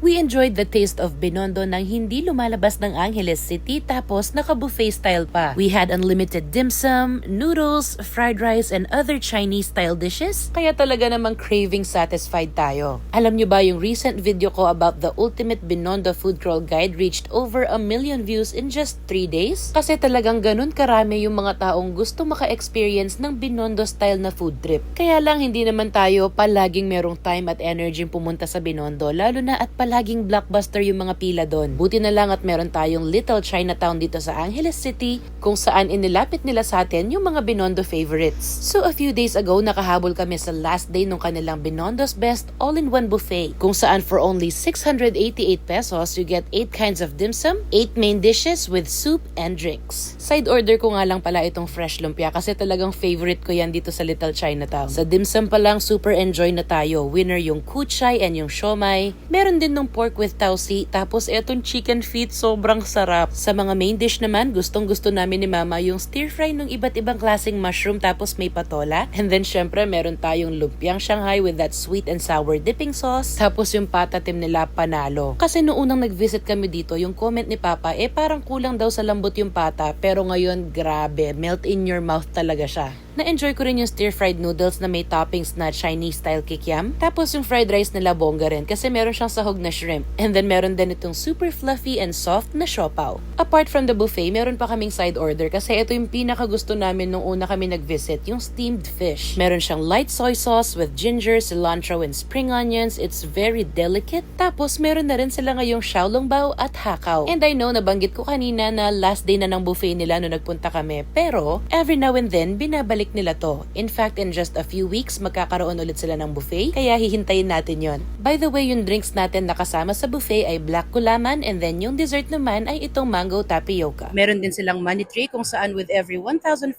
We enjoyed the taste of Binondo nang hindi lumalabas ng Angeles City tapos naka-buffet style pa. We had unlimited dim sum, noodles, fried rice, and other Chinese style dishes. Kaya talaga namang craving satisfied tayo. Alam nyo ba yung recent video ko about the ultimate Binondo food crawl guide reached over 1 million views in just 3 days? Kasi talagang ganun karami yung mga taong gusto maka-experience ng Binondo style na food trip. Kaya lang hindi naman tayo palaging merong time at energy pumunta sa Binondo, lalo na at palaging blockbuster yung mga pila doon. Buti na lang at meron tayong Little Chinatown dito sa Angeles City kung saan inilapit nila sa atin yung mga Binondo favorites. So a few days ago, nakahabol kami sa last day nung kanilang Binondo's Best All-in-One Buffet kung saan for only 688 pesos, you get 8 kinds of dim sum, 8 main dishes with soup and drinks. Side order ko nga lang pala itong fresh lumpia kasi talagang favorite ko yan dito sa Little Chinatown. Sa dim sum pa lang, super enjoy na tayo. Winner yung kuchay and yung siomai. Meron din ng pork with tausi, tapos etong chicken feet, sobrang sarap. Sa mga main dish naman, gustong gusto namin ni Mama yung stir fry ng iba't ibang klaseng mushroom tapos may patola. And then syempre meron tayong lumpiang Shanghai with that sweet and sour dipping sauce. Tapos yung patatim nila panalo. Kasi noong unang nag-visit kami dito, yung comment ni Papa, parang kulang daw sa lambot yung pata, pero ngayon grabe, melt in your mouth talaga siya. Na-enjoy ko rin yung stir-fried noodles na may toppings na Chinese-style kikiam. Tapos yung fried rice nila bongga rin kasi meron siyang sahog na shrimp. And then meron din itong super fluffy and soft na siopaw. Apart from the buffet, meron pa kaming side order kasi ito yung pinakagusto namin nung una kami nag-visit, yung steamed fish. Meron siyang light soy sauce with ginger, cilantro, and spring onions. It's very delicate. Tapos meron na rin sila ngayong xiaolongbao at hakaw. And I know, nabanggit ko kanina na last day na ng buffet nila nung nagpunta kami. Pero every now and then, binabalik nila to. In fact, in just a few weeks, magkakaroon ulit sila ng buffet, kaya hihintayin natin yon. By the way, yung drinks natin na kasama sa buffet ay black kulaman, and then yung dessert naman ay itong mango tapioca. Meron din silang money tray kung saan with every 1,500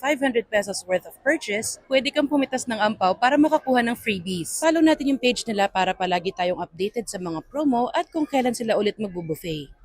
pesos worth of purchase, pwede kang pumitas ng ampaw para makakuha ng freebies. Follow natin yung page nila para palagi tayong updated sa mga promo at kung kailan sila ulit magbubuffet.